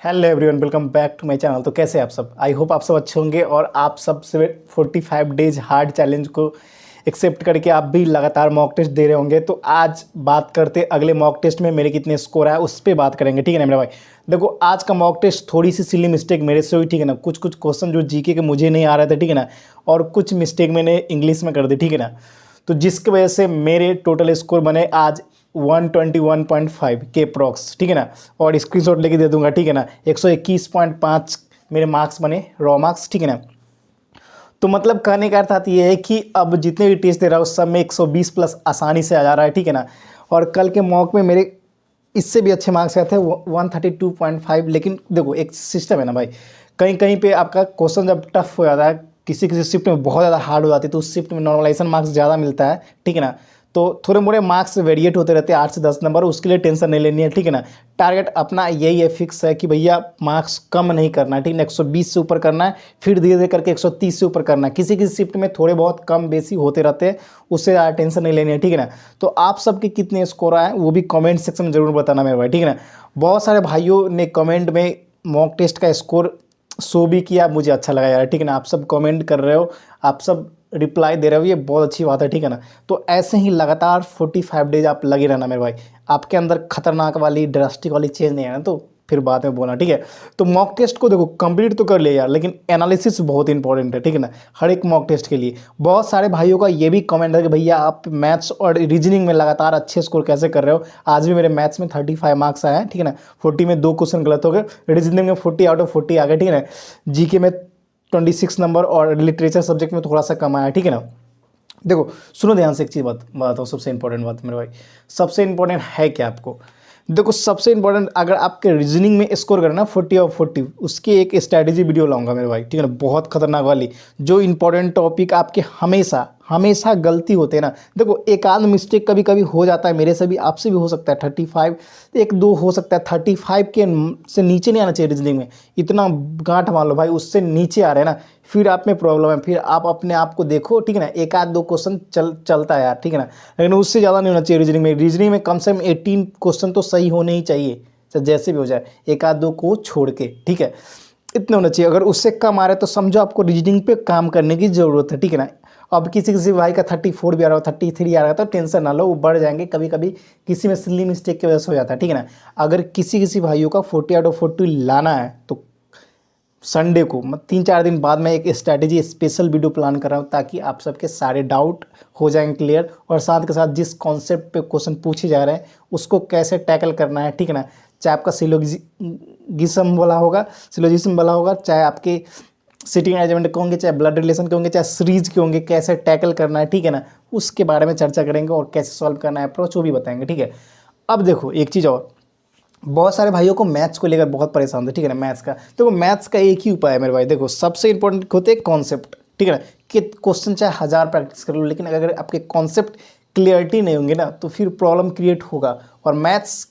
Hello everyone, welcome back to my channel. तो कैसे हैं आप सब? आई होप आप सब अच्छे होंगे और आप सब से 45 डेज हार्ड चैलेंज को एक्सेप्ट करके आप भी लगातार मॉक टेस्ट दे रहे होंगे। तो आज बात करते अगले मॉक टेस्ट में मेरे कितने स्कोर आए उस पर बात करेंगे, ठीक है ना मेरे भाई। देखो, आज का मॉक टेस्ट थोड़ी सी सिली मिस्टेक मेरे से हुई, ठीक है ना। कुछ कुछ क्वेश्चन जो जीके के मुझे नहीं आ रहे थे, ठीक है ना, और कुछ मिस्टेक मैंने इंग्लिश में कर दी, ठीक है ना। तो जिसकी वजह से मेरे टोटल स्कोर बने आज 121.5 के प्रॉक्स, ठीक है ना। और स्क्रीनशॉट लेके दे दूंगा, ठीक है ना। 121.5 मेरे मार्क्स बने, रॉ मार्क्स, ठीक है ना। तो मतलब कहने का अर्थात ये है कि अब जितने भी टेस्ट दे रहा हूँ सब में 120 प्लस आसानी से आ जा रहा है, ठीक है ना। और कल के मॉक में मेरे इससे भी अच्छे मार्क्स आए थे 132.5। लेकिन देखो, एक सिस्टम है ना भाई, कहीं कहीं पे आपका क्वेश्चन जब टफ हो जाता है, किसी किसी शिफ्ट में बहुत ज़्यादा हार्ड हो जाती है, तो उस शिफ्ट में नॉर्मलाइजेशन मार्क्स ज़्यादा मिलता है, ठीक है ना। तो थोड़े मोड़े मार्क्स वेरिएट होते रहते हैं 8 से 10 नंबर, उसके लिए टेंशन नहीं लेनी है, ठीक है ना। टारगेट अपना यही है, फिक्स है कि भैया मार्क्स कम नहीं करना है, ठीक है। 120 से ऊपर करना है, फिर धीरे धीरे करके 130 से ऊपर करना है। किसी किसी शिफ्ट में थोड़े बहुत कम बेसी होते रहते हैं, उससे ज़्यादा टेंशन नहीं लेनी है, ठीक है ना। तो आप सबके कितने स्कोर आए वो भी कमेंट सेक्शन में जरूर बताना मेरे भाई, ठीक है ना। बहुत सारे भाइयों ने कमेंट में मॉक टेस्ट का स्कोर शो भी किया, मुझे अच्छा लगा यार, ठीक है ना। आप सब कमेंट कर रहे हो, आप सब रिप्लाई दे रहे हो, ये बहुत अच्छी बात है, ठीक है ना। तो ऐसे ही लगातार 45 डेज आप लगे रहना मेरे भाई। आपके अंदर खतरनाक वाली ड्रास्टिक वाली चेंज नहीं है ना, तो फिर बाद में बोलना, ठीक है। तो मॉक टेस्ट को देखो कंप्लीट तो कर लिया यार, लेकिन एनालिसिस बहुत इंपॉर्टेंट है, ठीक है ना। हर एक मॉक टेस्ट के लिए बहुत सारे भाइयों का ये भी कमेंट है कि भैया आप मैथ्स और रीजनिंग में लगातार अच्छे स्कोर कैसे कर रहे हो। आज भी मेरे मैथ्स में 35 मार्क्स आए हैं, ठीक है ना। 40 में 2 क्वेश्चन गलत हो गए, रीजनिंग में 40 आउट ऑफ 40 आ गए, ठीक है ना। जीके में 26 नंबर और लिटरेचर सब्जेक्ट में थोड़ा सा कम आया, ठीक है ना। देखो, सुनो ध्यान से, एक चीज़ बताओ, सबसे इंपॉर्टेंट बात मेरे भाई। सबसे इंपॉर्टेंट है क्या आपको? देखो, सबसे इंपॉर्टेंट अगर आपके रीजनिंग में स्कोर करना 40 और 40, उसकी एक स्ट्रैटेजी वीडियो लाऊंगा मेरे भाई, ठीक है ना। बहुत खतरनाक वाली, जो इंपॉर्टेंट टॉपिक आपके हमेशा हमेशा गलती होते हैं ना। देखो, एक आध मिस्टेक कभी कभी हो जाता है, मेरे से भी, आपसे भी हो सकता है। 35 एक दो हो सकता है, 35 के से नीचे नहीं आना चाहिए रीजनिंग में। इतना गांठ मान लो भाई, उससे नीचे आ रहे हैं ना, फिर आप में प्रॉब्लम है। फिर आप अपने आप को देखो, ठीक है ना। एक आध दो क्वेश्चन चलता है यार, ठीक है ना, लेकिन उससे ज़्यादा नहीं होना चाहिए रीजनिंग में। रीजनिंग में कम से कम 18 क्वेश्चन तो सही होने ही चाहिए, चाहे जैसे भी हो जाए, एक आध दो को छोड़ के, ठीक है। इतने होना चाहिए। अगर उससे कम आ रहा है तो समझो आपको रीजनिंग पे काम करने की ज़रूरत है, ठीक है ना। अब किसी किसी भाई का 34 भी आ रहा हो, 33 आ रहा है, तो टेंशन ना लो, वो बढ़ जाएंगे। कभी कभी किसी में सिली मिस्टेक की वजह से हो जाता है, ठीक है ना। अगर किसी किसी भाइयों का 40 आउट ऑफ 40 लाना है तो संडे को, 3-4 दिन बाद मैं एक स्ट्रैटेजी स्पेशल वीडियो प्लान कर रहा हूँ, ताकि आप सबके सारे डाउट हो जाएंगे क्लियर, और साथ के साथ जिस कॉन्सेप्ट पे क्वेश्चन पूछे जा रहे हैं उसको कैसे टैकल करना है, ठीक है ना। चाहे आपका सिलोगिज्म वाला होगा, सिलोजिज्म वाला होगा, चाहे आपके सिटिंग अरेंजमेंट के होंगे, चाहे ब्लड रिलेशन के होंगे, चाहे सीरीज के होंगे, कैसे टैकल करना है, ठीक है ना। उसके बारे में चर्चा करेंगे और कैसे सॉल्व करना है अप्रोच, वो भी बताएंगे, ठीक है। अब देखो, एक चीज़ और, बहुत सारे भाइयों को मैथ्स को लेकर बहुत परेशान थे, ठीक है ना। मैथ्स का देखो, मैथ्स का एक ही उपाय है मेरे भाई। देखो, सबसे इंपॉर्टेंट होते हैं कॉन्सेप्ट, ठीक है ना। कि क्वेश्चन चाहे 1000 प्रैक्टिस कर लो, लेकिन अगर आपके कॉन्सेप्ट क्लियरिटी नहीं होंगे ना, तो फिर प्रॉब्लम क्रिएट होगा। और मैथ्स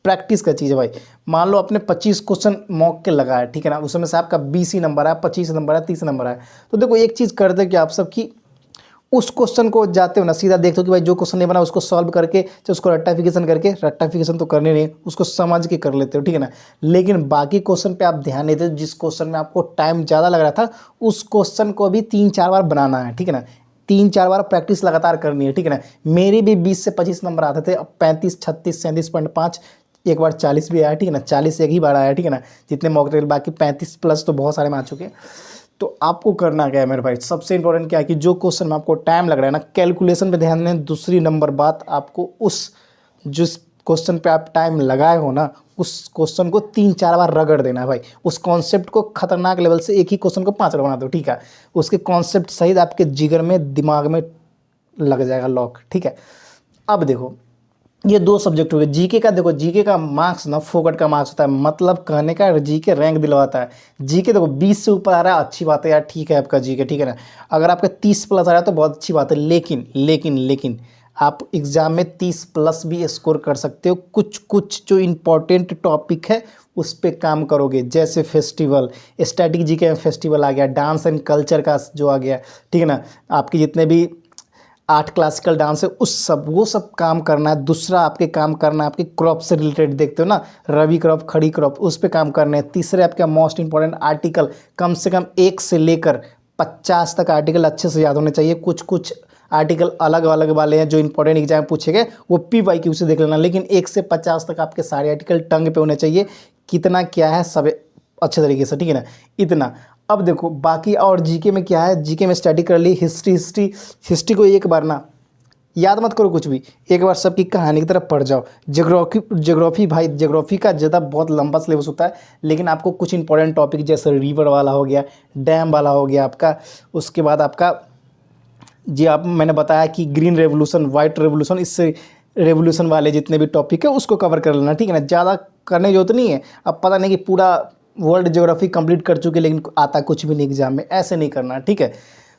प्रैक्टिस का चीज़ है भाई। मान लो आपने 25 क्वेश्चन मॉक के लगाया, ठीक है ना, उसमें से आपका 20 ही नंबर आया, 25 नंबर आया, 30 नंबर आया, तो देखो एक चीज़ करते कि आप सब की उस क्वेश्चन को जाते हो ना, सीधा देखते हो कि भाई जो क्वेश्चन नहीं बना उसको सॉल्व करके, चाहे उसको रट्टाफिकेशन तो करने नहीं, उसको समझ के कर लेते हो, ठीक है ना। लेकिन बाकी क्वेश्चन पे आप ध्यान नहीं देते। जिस क्वेश्चन में आपको टाइम ज़्यादा लग रहा था, उस क्वेश्चन को भी 3-4 बार बनाना है, ठीक है ना। 3-4 बार प्रैक्टिस लगातार करनी है, ठीक है ना। मेरे भी 20 से 25 नंबर आते थे, अब 35, 36, 37.5, एक बार 40 भी आया, ठीक है ना। 40 एक ही बार आया, ठीक है ना, जितने मॉक ड्रिल, बाकी 35 प्लस तो बहुत सारे में आ चुके हैं। तो आपको करना क्या है मेरे भाई, सबसे इंपॉर्टेंट क्या है कि जो क्वेश्चन में आपको टाइम लग रहा है ना, कैलकुलेशन पे ध्यान दें। दूसरी नंबर बात, आपको उस जिस क्वेश्चन पे आप टाइम लगाए हो ना, उस क्वेश्चन को 3-4 बार रगड़ देना है भाई। उस कॉन्सेप्ट को खतरनाक लेवल से, एक ही क्वेश्चन को 5 बार बना दो, ठीक है। उसके कॉन्सेप्ट सहित आपके जिगर में, दिमाग में लग जाएगा लॉक, ठीक है। अब देखो, ये 2 सब्जेक्ट हो गए। जीके का देखो, जीके का मार्क्स ना फोकट का मार्क्स होता है, मतलब कहने का जीके रैंक दिलवाता है। जीके देखो 20 से ऊपर आ रहा है, अच्छी बात है यार, ठीक है आपका जीके, ठीक है ना। अगर आपका 30 प्लस आ रहा है तो बहुत अच्छी बात है, लेकिन लेकिन लेकिन आप एग्ज़ाम में 30 प्लस भी स्कोर कर सकते हो। कुछ कुछ जो इंपॉर्टेंट टॉपिक है उस पर काम करोगे, जैसे फेस्टिवल, स्टैटिक जीके में फेस्टिवल आ गया, डांस एंड कल्चर का जो आ गया, ठीक है ना। आपके जितने भी 8 क्लासिकल डांस है, उस सब वो सब काम करना है। दूसरा आपके काम करना है आपके क्रॉप से रिलेटेड, देखते हो ना, रबी क्रॉप, खड़ी क्रॉप, उस पे काम करने हैं। तीसरे आपका मोस्ट इंपॉर्टेंट आर्टिकल, कम से कम 1 से लेकर 50 तक आर्टिकल अच्छे से याद होने चाहिए। कुछ कुछ आर्टिकल अलग अलग वाले हैं जो इंपॉर्टेंट एग्जाम में पूछे गए, वो PYQ से देख लेना, लेकिन 1 से 50 तक आपके सारे आर्टिकल टंग पे होने चाहिए। कितना क्या है सब अच्छे तरीके से, ठीक है ना, इतना। अब देखो बाकी और जीके में क्या है, जीके में स्टडी कर ली, हिस्ट्री को एक बार ना याद मत करो कुछ भी, एक बार सबकी कहानी की तरफ पढ़ जाओ। ज्योग्राफी भाई, ज्योग्राफी का ज़्यादा बहुत लंबा सिलेबस होता है, लेकिन आपको कुछ इंपॉर्टेंट टॉपिक जैसे रिवर वाला हो गया, डैम वाला हो गया आपका, उसके बाद आपका जी आप मैंने बताया कि ग्रीन रेवोल्यूशन, वाइट रेवोल्यूशन, इससे रेवोल्यूशन वाले जितने भी टॉपिक है उसको कवर कर लेना, ठीक है ना। ज़्यादा करने की जरूरत नहीं है। अब पता नहीं कि पूरा वर्ल्ड ज्योग्राफी कंप्लीट कर चुके लेकिन आता कुछ भी नहीं एग्जाम में, ऐसे नहीं करना, ठीक है।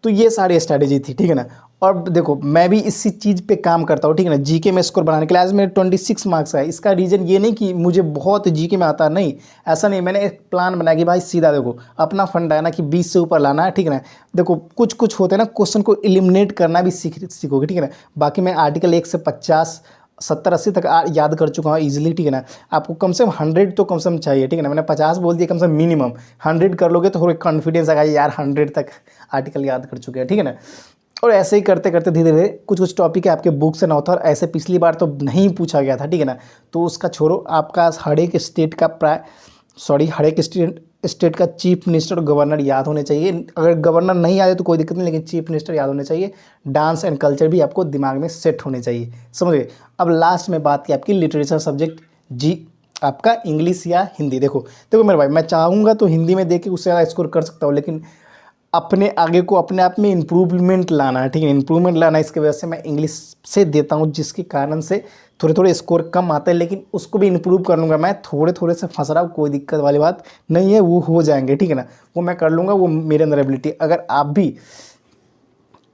तो ये सारी स्ट्रैटेजी थी, ठीक है ना। और देखो मैं भी इसी चीज़ पे काम करता हूँ, ठीक है ना। जीके में स्कोर बनाने के लिए आज मेरे 26 मार्क्स है। इसका रीज़न ये नहीं कि मुझे बहुत जीके में आता, नहीं, ऐसा नहीं। मैंने एक प्लान बनाया कि भाई सीधा देखो अपना फंडा है ना कि 20 से ऊपर लाना है, ठीक है ना। देखो कुछ कुछ होते हैं ना, क्वेश्चन को एलिमिनेट करना भी सीखोगे, ठीक है ना। बाकी मैं आर्टिकल 1 से 50 70 80 तक याद कर चुका हूँ ईजिली, ठीक है ना। आपको कम से कम 100 तो कम से कम चाहिए, ठीक है ना। मैंने 50 बोल दिया, कम से कम मिनिमम 100 कर लोगे तो थोड़ा कॉन्फिडेंस आएगा यार 100 तक आर्टिकल याद कर चुके हैं, ठीक है ना। और ऐसे ही करते करते धीरे धीरे कुछ कुछ टॉपिक है आपके बुक से ना होता, और ऐसे पिछली बार तो नहीं पूछा गया था, ठीक है ना। तो उसका छोड़ो, आपका हर एक स्टेट का हर एक स्टेट का चीफ मिनिस्टर और गवर्नर याद होने चाहिए। अगर गवर्नर नहीं आए तो कोई दिक्कत नहीं, लेकिन चीफ मिनिस्टर याद होने चाहिए। डांस एंड कल्चर भी आपको दिमाग में सेट होने चाहिए, समझ गए। अब लास्ट में बात की आपकी लिटरेचर सब्जेक्ट, जी आपका इंग्लिश या हिंदी। देखो देखो मेरे भाई, मैं चाहूँगा तो हिंदी में देख के उससे ज़्यादा स्कोर कर सकता हूँ, लेकिन अपने आगे को अपने आप में इम्प्रूवमेंट लाना है, ठीक है। इम्प्रूवमेंट लाना है, इसकी वजह से मैं इंग्लिश से देता हूँ, जिसके कारण से थोड़े थोड़े स्कोर कम आते हैं, लेकिन उसको भी इम्प्रूव कर लूँगा। मैं थोड़े थोड़े से फंस रहा हूँ, कोई दिक्कत वाली बात नहीं है, वो हो जाएंगे, ठीक है ना। वो मैं कर लूँगा, वो मेरे अंदर एबिलिटी। अगर आप भी,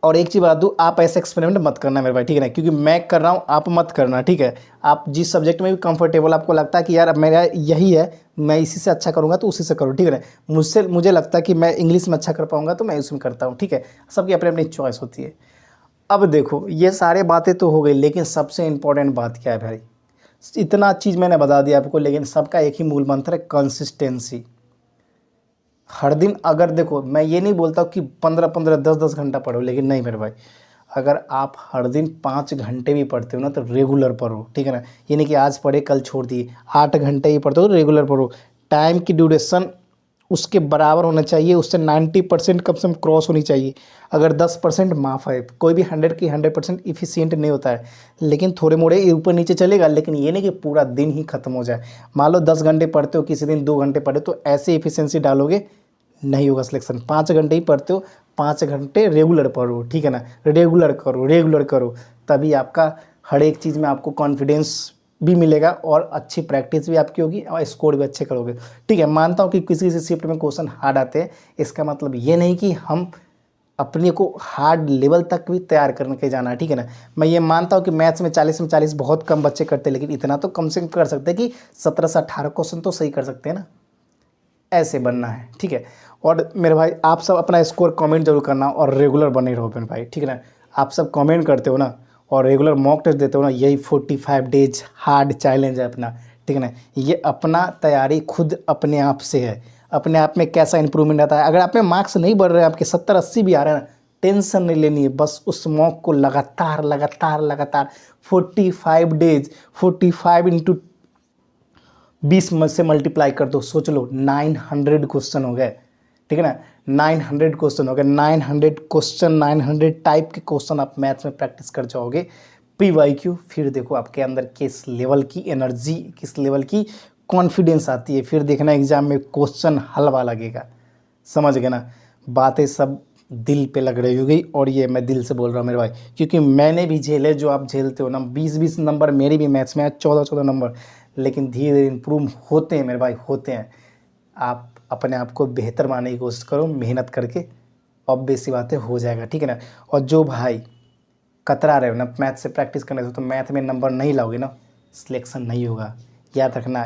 और एक चीज़ बता दूँ, आप ऐसे एक्सपेरिमेंट मत करना मेरे भाई, ठीक है ना, क्योंकि मैं कर रहा हूँ, आप मत करना, ठीक है। आप जिस सब्जेक्ट में भी कंफर्टेबल आपको लगता है कि यार अब मेरा यही है, मैं इसी से अच्छा करूँगा, तो उसी से करो, ठीक है ना। मुझे लगता है कि मैं इंग्लिश में अच्छा कर पाऊँगा तो मैं उसमें करता हूँ, ठीक है। सबकी अपनी अपनी चॉइस होती है। अब देखो ये सारे बातें तो हो गई, लेकिन सबसे इम्पोर्टेंट बात क्या है भाई, इतना चीज़ मैंने बता दिया आपको, लेकिन सबका एक ही मूल मंत्र है, कंसिस्टेंसी। हर दिन, अगर देखो मैं ये नहीं बोलता कि 15-15 10-10 घंटा पढ़ो, लेकिन नहीं मेरे भाई, अगर आप हर दिन 5 घंटे भी पढ़ते हो ना तो रेगुलर पढ़ो, ठीक है ना। ये नहीं कि आज पढ़े कल छोड़ दिए। 8 घंटे ही पढ़ते हो तो रेगुलर पढ़ो। टाइम की ड्यूरेशन उसके बराबर होना चाहिए, उससे 90% कम से कम क्रॉस होनी चाहिए। अगर 10% माफ़ है, कोई भी 100% इफ़िशियंट नहीं होता है, लेकिन थोड़े मोड़े ऊपर नीचे चलेगा, लेकिन ये नहीं कि पूरा दिन ही खत्म हो जाए। मान लो 10 घंटे पढ़ते हो, किसी दिन 2 घंटे पढ़े, तो ऐसे इफ़िशियंसी डालोगे नहीं होगा सिलेक्शन। 5 घंटे ही पढ़ते हो, 5 घंटे रेगुलर पढ़ो, ठीक है ना। रेगुलर करो, तभी आपका हर एक चीज़ में आपको कॉन्फिडेंस भी मिलेगा और अच्छी प्रैक्टिस भी आपकी होगी और स्कोर भी अच्छे करोगे, ठीक है। मानता हूँ कि किसी किसी शिफ्ट में क्वेश्चन हार्ड आते हैं, इसका मतलब ये नहीं कि हम अपने को हार्ड लेवल तक भी तैयार करके जाना है, ठीक है ना। मैं ये मानता हूँ कि मैथ्स में 40 में 40 बहुत कम बच्चे करते हैं, लेकिन इतना तो कम से कम कर सकते हैं कि 17 से 18 क्वेश्चन तो सही कर सकते हैं ना। ऐसे बनना है, ठीक है। और मेरे भाई आप सब अपना स्कोर कमेंट जरूर करना और रेगुलर बने रहो मेरे भाई, ठीक है ना। आप सब कमेंट करते हो ना और रेगुलर मॉक टेस्ट देते हो ना, यही 45 डेज हार्ड चैलेंज है अपना, ठीक है ना। ये अपना तैयारी खुद अपने आप से है, अपने आप में कैसा इंप्रूवमेंट आता है। अगर आप में मार्क्स नहीं बढ़ रहे हैं, आपके 70-80 भी आ रहे हैं ना, टेंशन नहीं लेनी है। बस उस मॉक को लगातार लगातार लगातार 45 डेज, 45 इंटू 20 में से मल्टीप्लाई कर दो, सोच लो 900 क्वेश्चन हो गए, ठीक है ना। 900 क्वेश्चन हो गए, 900 क्वेश्चन, 900 टाइप के क्वेश्चन आप मैथ्स में प्रैक्टिस कर जाओगे। PYQ, फिर देखो आपके अंदर किस लेवल की एनर्जी, किस लेवल की कॉन्फिडेंस आती है, फिर देखना एग्जाम में क्वेश्चन हलवा लगेगा। समझ गए ना, बातें सब दिल पे लग रही होगी, और ये मैं दिल से बोल रहा हूँ मेरे भाई, क्योंकि मैंने भी झेले जो आप झेलते हो ना। 20-20 नंबर मेरे भी मैथ्स में 14-14 नंबर, लेकिन धीरे धीरे इम्प्रूव होते हैं मेरे भाई, होते हैं। आप अपने आप को बेहतर बनाने की कोशिश करो मेहनत करके, ऑब्वियस सी बातें हो जाएगा, ठीक है ना। और जो भाई कतरा रहे हो ना मैथ से प्रैक्टिस करने से, तो मैथ में नंबर नहीं लाओगे ना, सिलेक्शन नहीं होगा, याद रखना।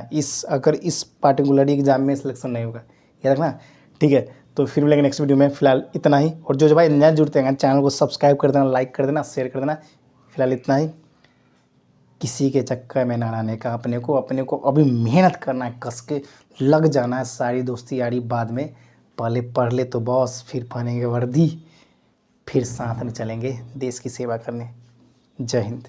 अगर इस पार्टिकुलर एग्जाम में सिलेक्शन नहीं होगा, याद रखना, ठीक है। तो फिर मिलेंगे नेक्स्ट वीडियो में। फिलहाल इतना ही, और जो भाई नया जुड़ते हैं चैनल को सब्सक्राइब कर देना, लाइक कर देना, शेयर कर देना। फिलहाल इतना ही, किसी के चक्कर में ना आने का, अपने को अभी मेहनत करना है, कस के लग जाना है। सारी दोस्ती यारी बाद में, पहले पढ़ ले तो बॉस, फिर पहनेंगे वर्दी, फिर साथ में चलेंगे देश की सेवा करने। जय हिंद।